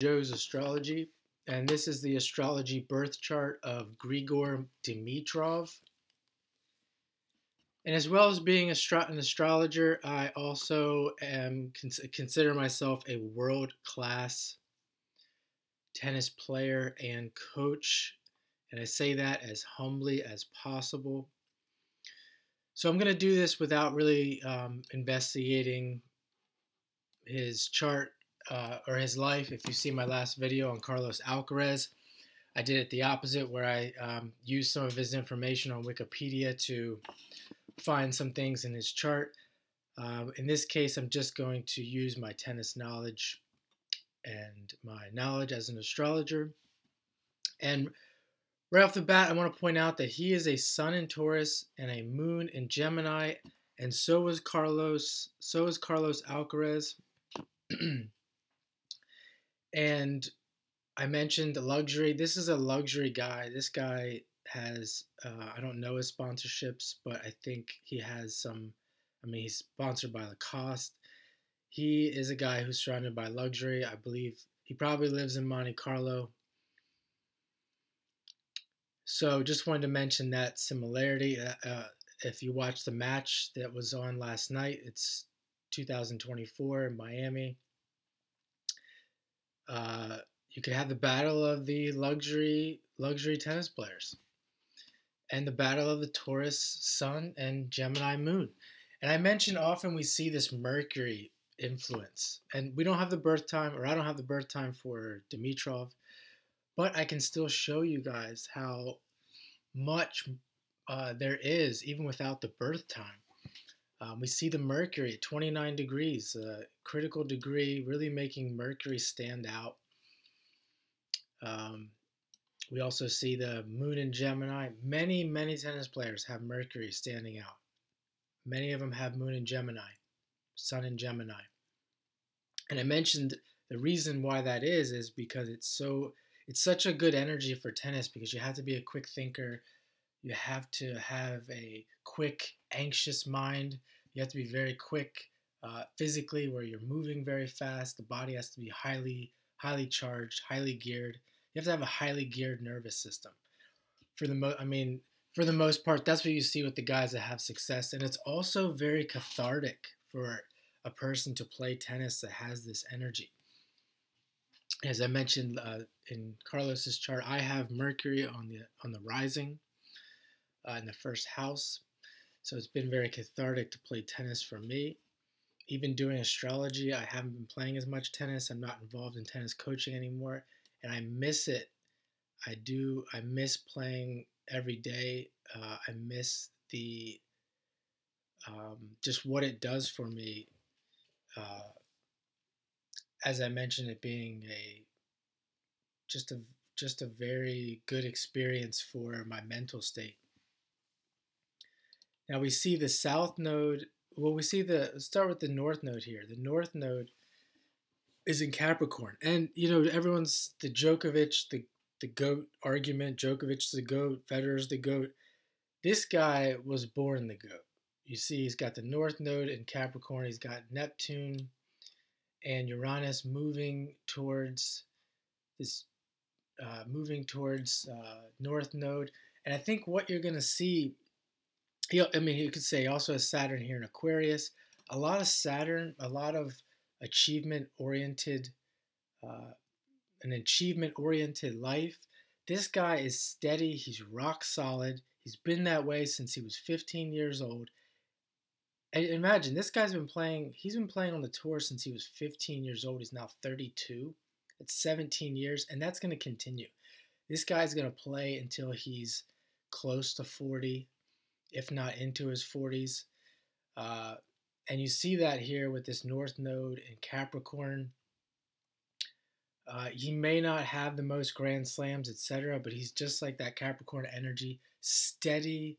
Joe's Astrology, and this is the astrology birth chart of Grigor Dimitrov. And as well as being an astrologer, I also consider myself a world-class tennis player and coach, and I say that as humbly as possible. So I'm going to do this without really investigating his chart or his life. If you see my last video on Carlos Alcaraz, I did it the opposite, where I used some of his information on Wikipedia to find some things in his chart. In this case, I'm just going to use my tennis knowledge and my knowledge as an astrologer. And right off the bat, I want to point out that he is a sun in Taurus and a moon in Gemini, and so is Carlos Alcaraz. And I mentioned luxury. This is a luxury guy. This guy has, I don't know his sponsorships, but I think he has some. I mean, he's sponsored by Lacoste. He is a guy who's surrounded by luxury. I believe he probably lives in Monte Carlo. So just wanted to mention that similarity. If you watch the match that was on last night, it's 2024 in Miami. You could have the battle of the luxury tennis players and the battle of the Taurus Sun and Gemini Moon. And I mentioned often we see this Mercury influence, and we don't have the birth time, or I don't have the birth time for Dimitrov, but I can still show you guys how much there is even without the birth time. We see the Mercury at 29 degrees, critical degree, really making Mercury stand out. We also see the Moon in Gemini. Many tennis players have Mercury standing out. Many of them have Moon in Gemini, Sun in Gemini. And I mentioned the reason why that is because it's such a good energy for tennis, because you have to be a quick thinker. You have to have a quick, anxious mind. You have to be very quick physically, where you're moving very fast. The body has to be highly charged, highly geared. You have to have a highly geared nervous system. For the most part, that's what you see with the guys that have success. And it's also very cathartic for a person to play tennis that has this energy. As I mentioned in Carlos's chart, I have Mercury on the rising in the first house. So it's been very cathartic to play tennis for me. Even doing astrology, I haven't been playing as much tennis. I'm not involved in tennis coaching anymore, and I miss it. I do. I miss playing every day. I miss the just what it does for me. As I mentioned, it being just a very good experience for my mental state. Now we see the south node. Well, let's start with the north node here. The north node is in Capricorn, and everyone's the Djokovic, the GOAT argument. Djokovic's the GOAT, Federer's the GOAT. This guy was born the GOAT. You see, he's got the north node in Capricorn. He's got Neptune and Uranus moving towards this, north node. And I think what you're going to see, you could say also has Saturn here in Aquarius. A lot of Saturn, a lot of achievement-oriented, an achievement-oriented life. This guy is steady. He's rock solid. He's been that way since he was 15 years old. And imagine, this guy's been playing. He's been playing on the tour since he was 15 years old. He's now 32. It's 17 years, and that's going to continue. This guy's going to play until he's close to 40, if not into his 40s. And you see that here with this north node in Capricorn. He may not have the most grand slams, etc., but he's just like that Capricorn energy, steady,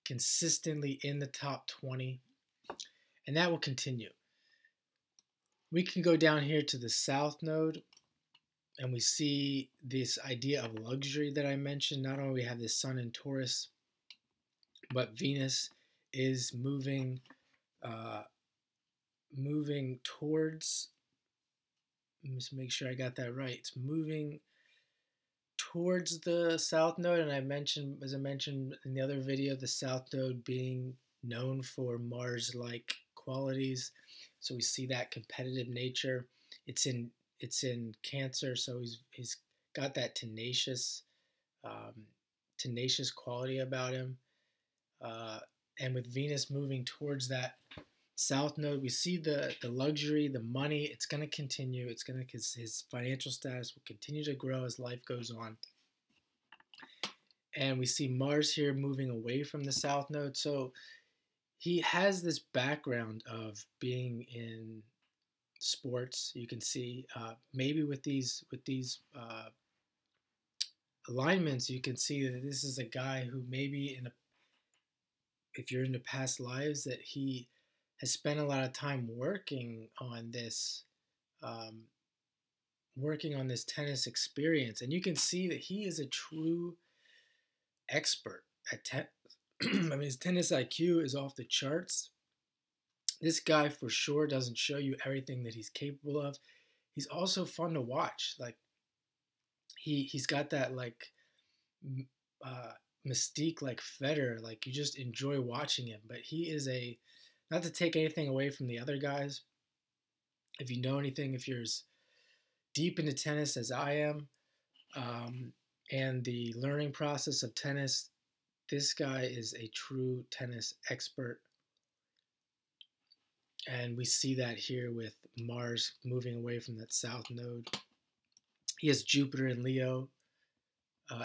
consistently in the top 20, and that will continue. We can go down here to the south node, and we see this idea of luxury that I mentioned. Not only we have this Sun in Taurus, but Venus is moving towards just make sure I got that right. It's moving towards the south node, and as I mentioned in the other video, the south node being known for Mars-like qualities. So we see that competitive nature. It's in Cancer, so he's got that tenacious quality about him. And with Venus moving towards that south node, we see the luxury, the money. It's going to continue. His financial status will continue to grow as life goes on. And we see Mars here moving away from the south node. So he has this background of being in sports. You can see maybe with these alignments, you can see that this is a guy who maybe if you're into past lives, that he has spent a lot of time working on this tennis experience, and you can see that he is a true expert at tennis. I mean, his tennis IQ is off the charts. This guy for sure doesn't show you everything that he's capable of. He's also fun to watch. Like he's got that like mystique, like Federer. Like you just enjoy watching him. But he is not to take anything away from the other guys. If you know anything, if you're as deep into tennis as I am, and the learning process of tennis, this guy is a true tennis expert. And we see that here with Mars moving away from that south node. He has Jupiter in Leo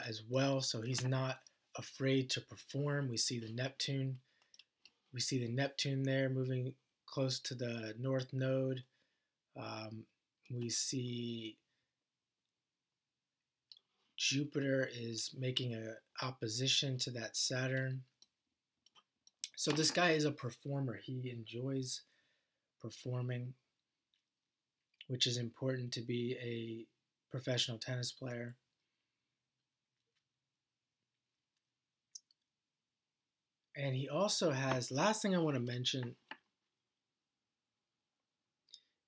as well, so he's not afraid to perform. We see the Neptune. We see the Neptune there moving close to the north node. We see Jupiter is making an opposition to that Saturn. So this guy is a performer. He enjoys performing, which is important to be a professional tennis player. And he also has, last thing I want to mention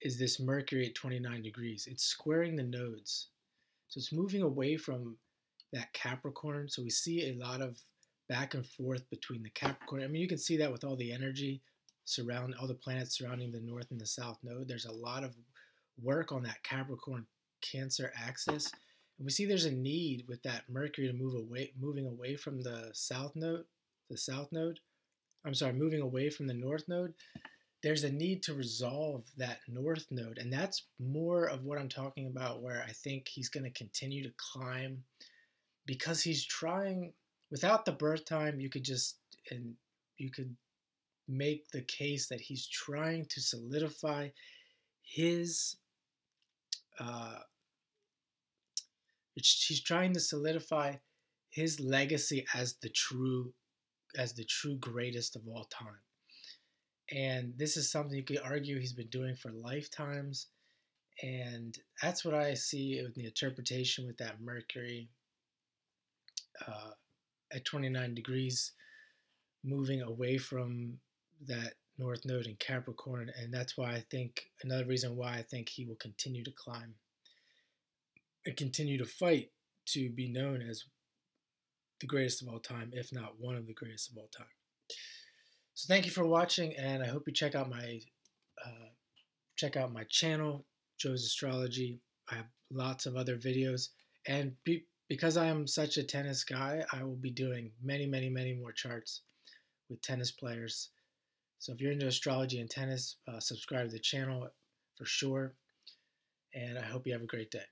is this Mercury at 29 degrees. It's squaring the nodes. So it's moving away from that Capricorn. So we see a lot of back and forth between the Capricorn. I mean, you can see that with all the energy all the planets surrounding the north and the south node. There's a lot of work on that Capricorn Cancer axis. And we see there's a need with that Mercury to moving away from the south node. Moving away from the north node. There's a need to resolve that north node, and that's more of what I'm talking about, where I think he's going to continue to climb, because he's trying, without the birth time, you could make the case that he's trying to solidify his legacy as the true greatest of all time. And this is something you could argue he's been doing for lifetimes. And that's what I see in the interpretation with that Mercury at 29 degrees moving away from that north node in Capricorn. And that's why I think, another reason why I think he will continue to climb and continue to fight to be known as the greatest of all time, if not one of the greatest of all time. So thank you for watching, and I hope you check out my channel, Joe's Astrology. I have lots of other videos, and because I am such a tennis guy, I will be doing many, many, many more charts with tennis players. So if you're into astrology and tennis, subscribe to the channel for sure, and I hope you have a great day.